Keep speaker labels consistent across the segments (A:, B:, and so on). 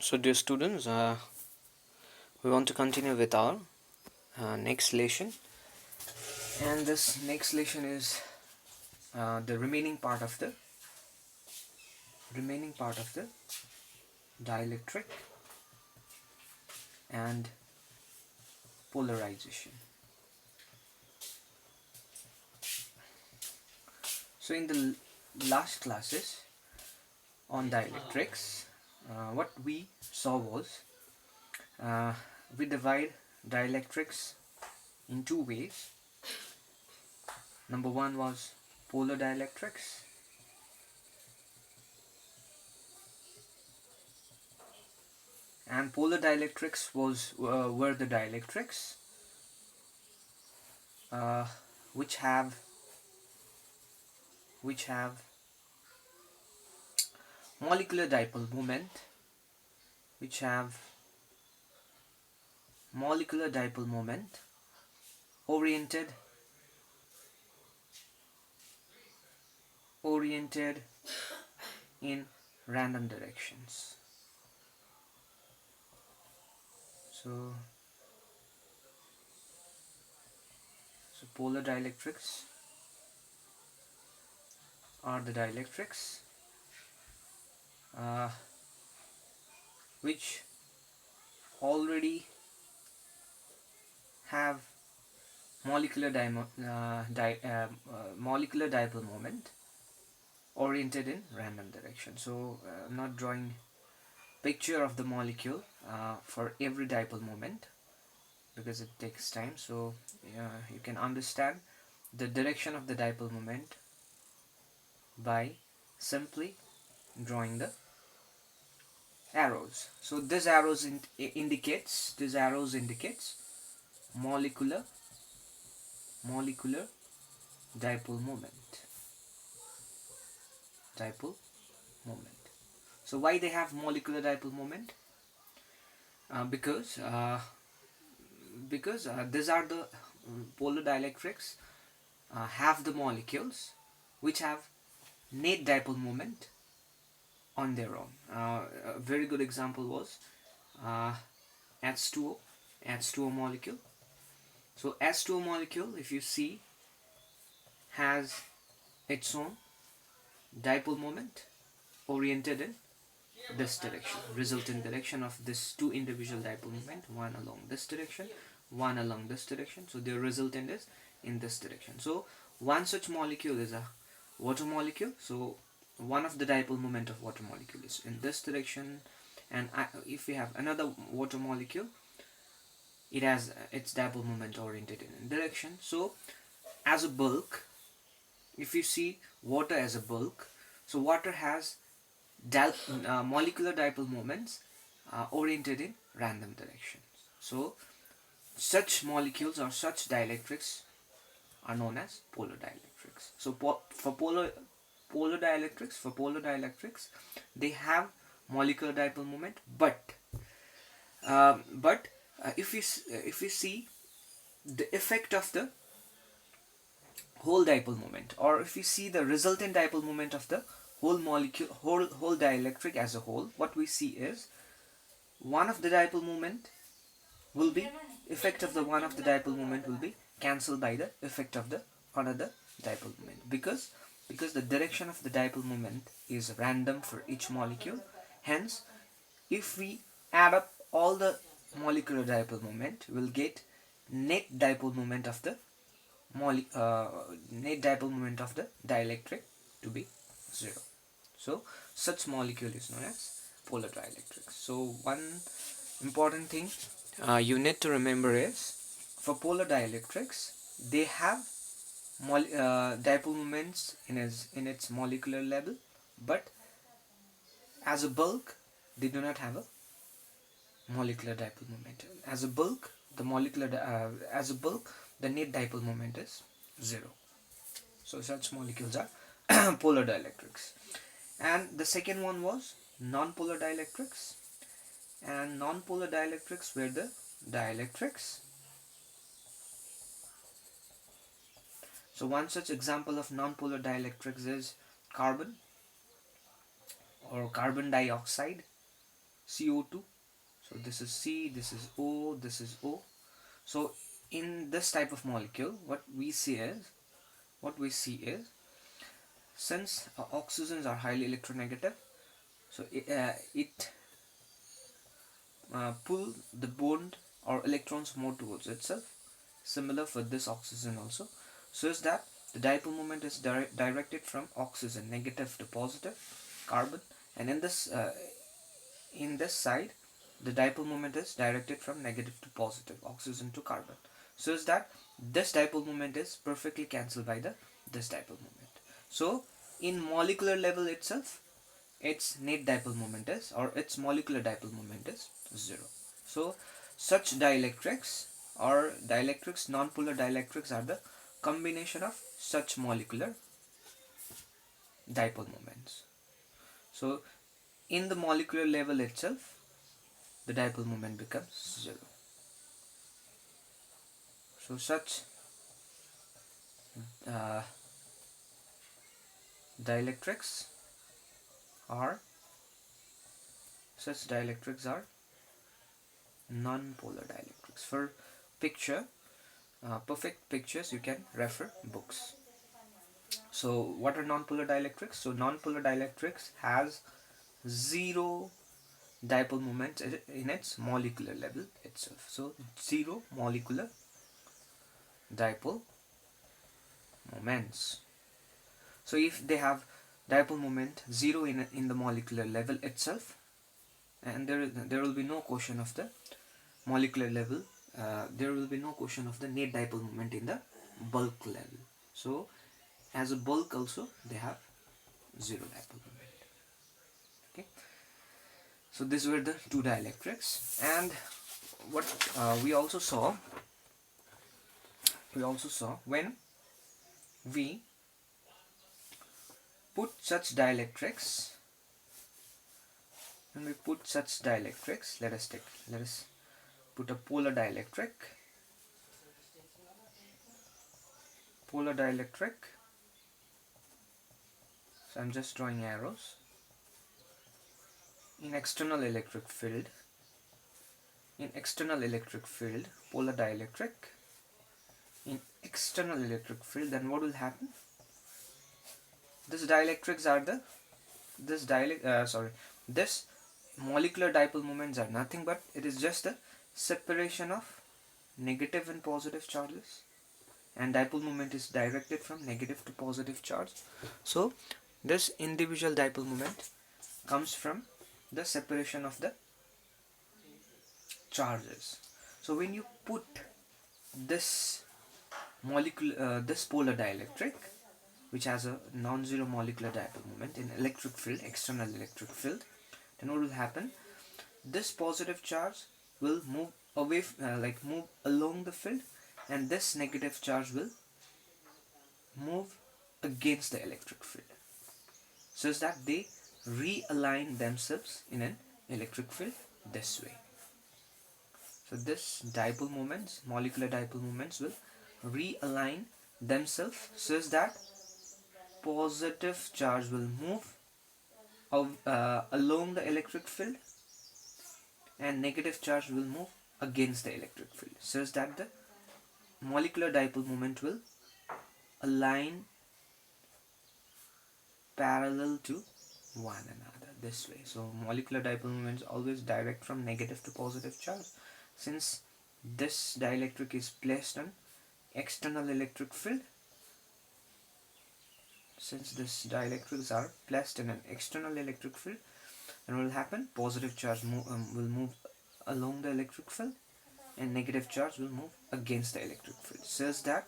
A: So dear students, we want to continue with our next lesson, and this next lesson is the remaining part of the dielectric and polarization. So in the last classes on dielectrics, what we saw was we divide dielectrics in two ways. Number one was polar dielectrics, and polar dielectrics were the dielectrics uh, which have molecular dipole moment, which have molecular dipole moment oriented in random directions. So polar dielectrics are the dielectrics uh, which already have molecular dipole moment oriented in random direction. So I'm not drawing picture of the molecule for every dipole moment because it takes time. So you can understand the direction of the dipole moment by simply drawing the arrows. So this indicates molecular dipole moment. So why they have molecular dipole moment? Because these are the polar dielectrics have the molecules which have net dipole moment on their own. A very good example was H2O molecule. So H2O molecule, if you see, has its own dipole moment oriented in this direction, resultant direction of this two individual dipole moment, one along this direction, one along this direction. So their resultant is in this direction. So one such molecule is a water molecule. So one of the dipole moment of water molecule is in this direction, and if we have another water molecule, it has its dipole moment oriented in a direction. So as a bulk, if you see water as a bulk, so water has molecular dipole moments oriented in random directions. So such molecules or such dielectrics are known as polar dielectrics. So for polar dielectrics, they have molecular dipole moment, but if you see the effect of the whole dipole moment, or if you see the resultant dipole moment of the whole molecule, whole dielectric as a whole, what we see is one of the dipole moment will be effect of the one of the dipole moment will be cancelled by the effect of the another dipole moment, because the direction of the dipole moment is random for each molecule. Hence, if we add up all the molecular dipole moment, we'll get net dipole moment of the dielectric to be 0. So such molecule is known as polar dielectrics. So one important thing you need to remember is, for polar dielectrics, they have dipole moments in its molecular level, but as a bulk they do not have a molecular dipole moment. As a bulk, the net dipole moment is 0. So such molecules are polar dielectrics. And the second one was non-polar dielectrics, and non-polar dielectrics were the dielectrics. So one such example of non-polar dielectrics is carbon or carbon dioxide, CO2. So this is C, this is O, this is O. So in this type of molecule, what we see is, since oxygens are highly electronegative, so it pull the bond or electrons more towards itself. Similar for this oxygen also. So is that the dipole moment is directed from oxygen, negative to positive, carbon, and in this side, the dipole moment is directed from negative to positive, oxygen to carbon. So is that this dipole moment is perfectly cancelled by this dipole moment. So in molecular level itself, its net dipole moment is, or its molecular dipole moment is 0. So such dielectrics or dielectrics, non-polar dielectrics, are the combination of such molecular dipole moments. So in the molecular level itself, the dipole moment becomes 0. So uh, dielectrics are non-polar dielectrics. For perfect pictures, you can refer books. So what are non-polar dielectrics? So non-polar dielectrics has 0 dipole moment in its molecular level itself. So 0 molecular dipole moments. So if they have dipole moment 0 in the molecular level itself, and there will be no quotient of the molecular level, there will be no quotient of the net dipole moment in the bulk level. So as a bulk also they have 0 dipole moment. Okay, so these were the two dielectrics. And what we also saw when we put such dielectrics, let us put a polar dielectric. So I'm just drawing arrows. In external electric field, polar dielectric, in external electric field, then what will happen? This molecular dipole moments are nothing but it is just the separation of negative and positive charges, and dipole moment is directed from negative to positive charge. So this individual dipole moment comes from the separation of the charges. So when you put this polar dielectric, which has a non-zero molecular dipole moment in electric field, external electric field, then what will happen? This positive charge will move away, move along the field, and this negative charge will move against the electric field, such that they realign themselves in an electric field this way. So this molecular dipole moments will realign themselves such that positive charge will move along the electric field and negative charge will move against the electric field, such that the molecular dipole moment will align parallel to one another this way. So molecular dipole moments always direct from negative to positive charge. Since this dielectric is placed on external electric field, since these dielectrics are placed in an external electric field, then what will happen? Positive charge will move along the electric field and negative charge will move against the electric field, such that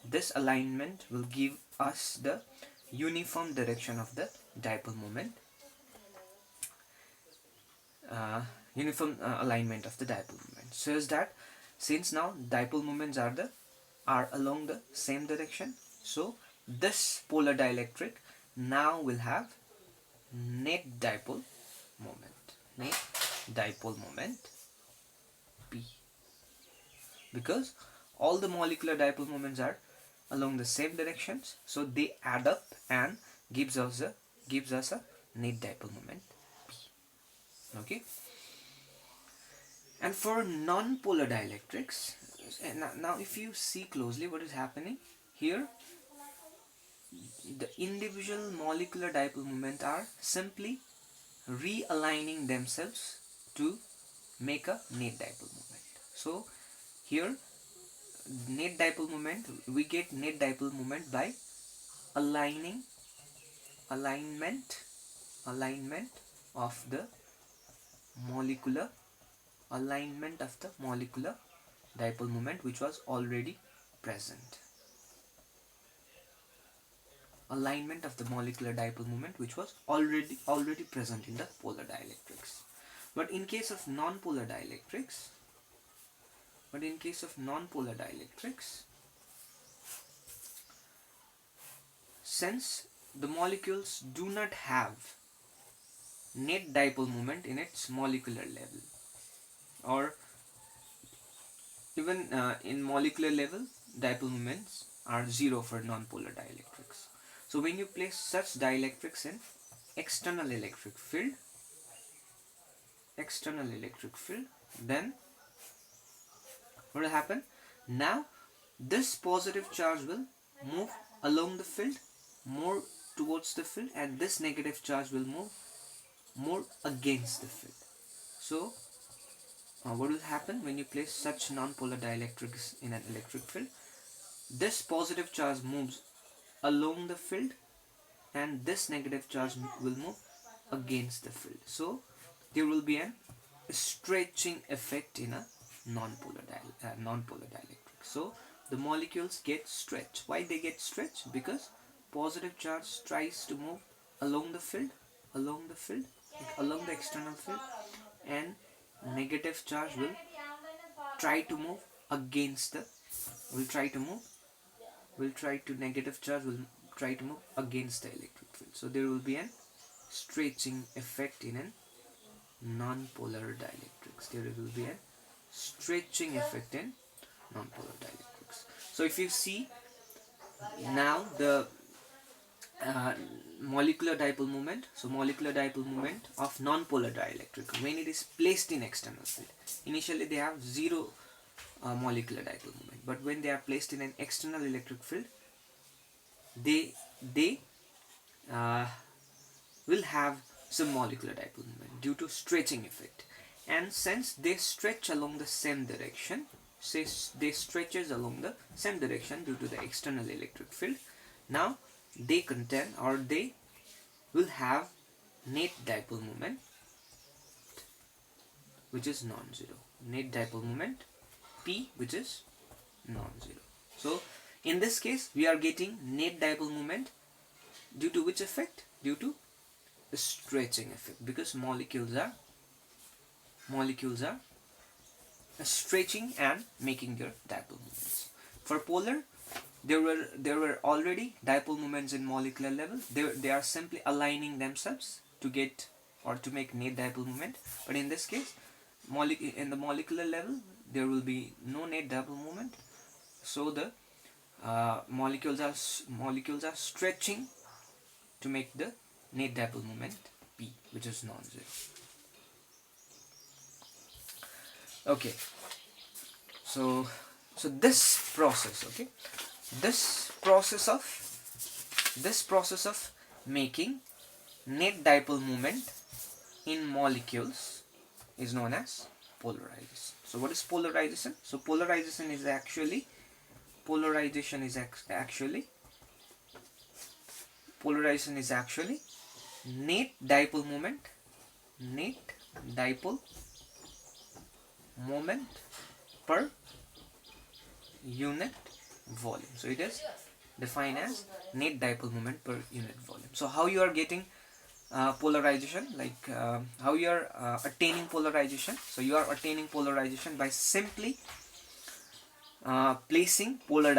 A: this alignment will give us the uniform direction of the dipole moment, uniform alignment of the dipole moment, such that since now dipole moments are along the same direction, so this polar dielectric now will have net dipole moment P, because all the molecular dipole moments are along the same directions, so they add up and gives us a net dipole moment P. Okay, And for non-polar dielectrics, now if you see closely what is happening here, the individual molecular dipole moment are simply realigning themselves to make a net dipole moment. So here net dipole moment, we get net dipole moment by aligning alignment of the molecular dipole moment which was already present. Alignment of the molecular dipole moment which was already present in the polar dielectrics. But in case of non-polar dielectrics, since the molecules do not have net dipole moment in its molecular level, or even in molecular level, dipole moments are zero for non-polar dielectrics. So when you place such dielectrics in external electric field, then what will happen? Now this positive charge will move along the field, more towards the field, and this negative charge will move more against the field. So what will happen when you place such non-polar dielectrics in an electric field? This positive charge moves along the field and this negative charge will move against the field. So there will be a stretching effect in a non-polar dielectric. So the molecules get stretched. Why they get stretched? Because positive charge tries to move along the field, along the external field, and negative charge will try to move against the negative charge will try to move against the electric field. So there will be a stretching effect in a non-polar dielectrics. So if you see now the molecular dipole moment, of non-polar dielectric when it is placed in external field, initially they have zero molecular dipole moment, but when they are placed in an external electric field, they will have some molecular dipole moment due to stretching effect. And since they stretch along the same direction, due to the external electric field, now they contain, or they will have net dipole moment which is non-zero, net dipole moment P which is non-zero. So in this case we are getting net dipole moment due to which effect? Due to the stretching effect, because molecules are stretching and making their dipole moments. For polar, there were already dipole moments in molecular level. They are simply aligning themselves to get or to make net dipole moment. But in this case, in the molecular level, there will be no net dipole moment. So the molecules are stretching to make the net dipole moment P, which is non-zero. Okay, so this process of making net dipole moment in molecules is known as polarization. So what is polarization? So polarization is actually net dipole moment per unit volume. So it is defined as net dipole moment per unit volume. So how you are getting polarization, like how you are attaining polarization? So you are attaining polarization by simply placing polar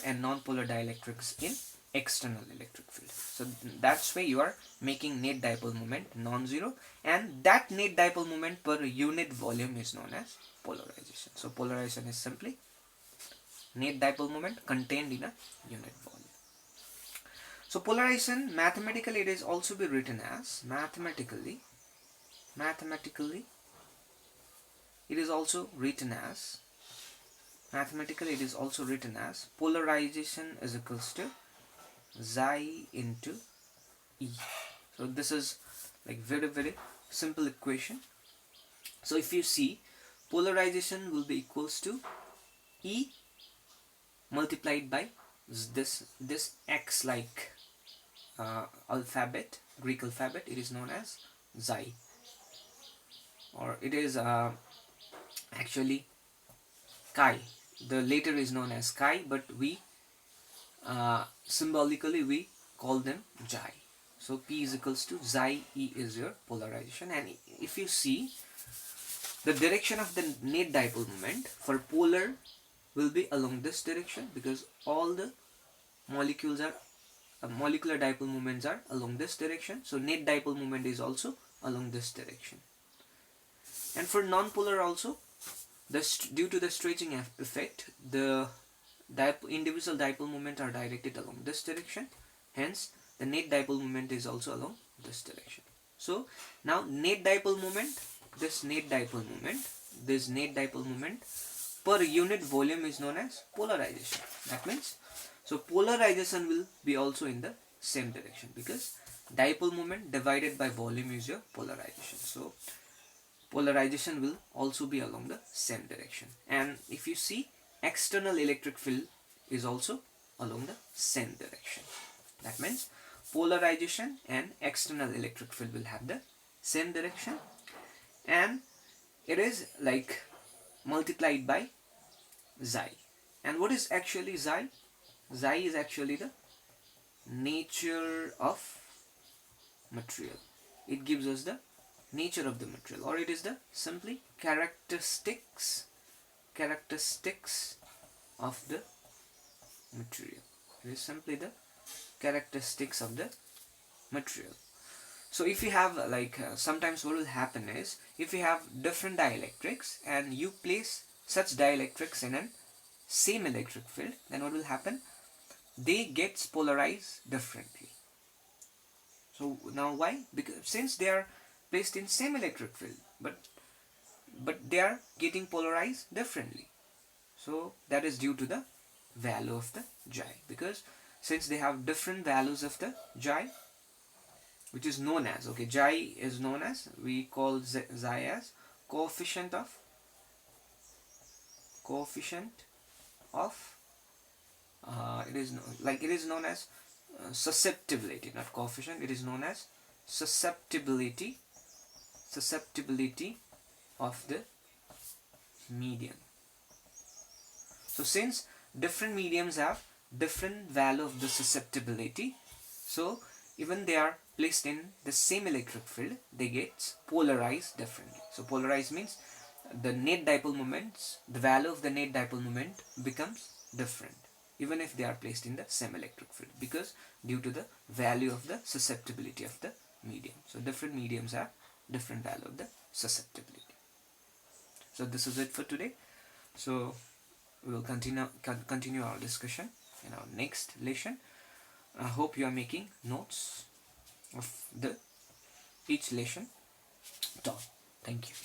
A: and non-polar dielectrics in external electric field. So that's why you are making net dipole moment non-zero, and that net dipole moment per unit volume is known as polarization. So polarization is simply net dipole moment contained in a unit volume. So polarization, mathematically, it is also be written as mathematically it is also written as, mathematically it is also written as polarization is equals to xi into E. So this is like very simple equation. So if you see, polarization will be equals to E multiplied by this X like alphabet, Greek alphabet. It is known as xi, or it is actually chi. The letter is known as chi, but we symbolically we call them xi. So P is equals to xi E is your polarization. And if you see, the direction of the net dipole moment for polar will be along this direction, because all the molecules are molecular dipole moments are along this direction. So net dipole moment is also along this direction. And for non-polar also, due to the stretching effect, the individual dipole moments are directed along this direction. Hence, the net dipole moment is also along this direction. So now net dipole moment, this net dipole moment per unit volume is known as polarization. That means, so polarization will be also in the same direction, because dipole moment divided by volume is your polarization. So polarization will also be along the same direction. And if you see, external electric field is also along the same direction. That means polarization and external electric field will have the same direction, and it is like multiplied by xi. And what is actually xi? Xi is actually the nature of material. It gives us the nature of the material, or it is the simply characteristics of the material. It is simply the characteristics of the material. So if you have like sometimes what will happen is, if you have different dielectrics and you place such dielectrics in a same electric field, then what will happen? They get polarized differently. So now why? Because since they are placed in same electric field, but they are getting polarized differently. So that is due to the value of the xi, because since they have different values of the xi, which is known as, okay, xi is known as, we call xi as coefficient of it is known as susceptibility, not coefficient. It is known as susceptibility of the medium. So since different mediums have different value of the susceptibility, so even they are placed in the same electric field, they get polarized differently. So polarized means the net dipole moments, the value of the net dipole moment becomes different, even if they are placed in the same electric field, because due to the value of the susceptibility of the medium. So different mediums have different value of the susceptibility. So this is it for today. So we will continue our discussion in our next lesson. I hope you are making notes of each lesson taught. Thank you.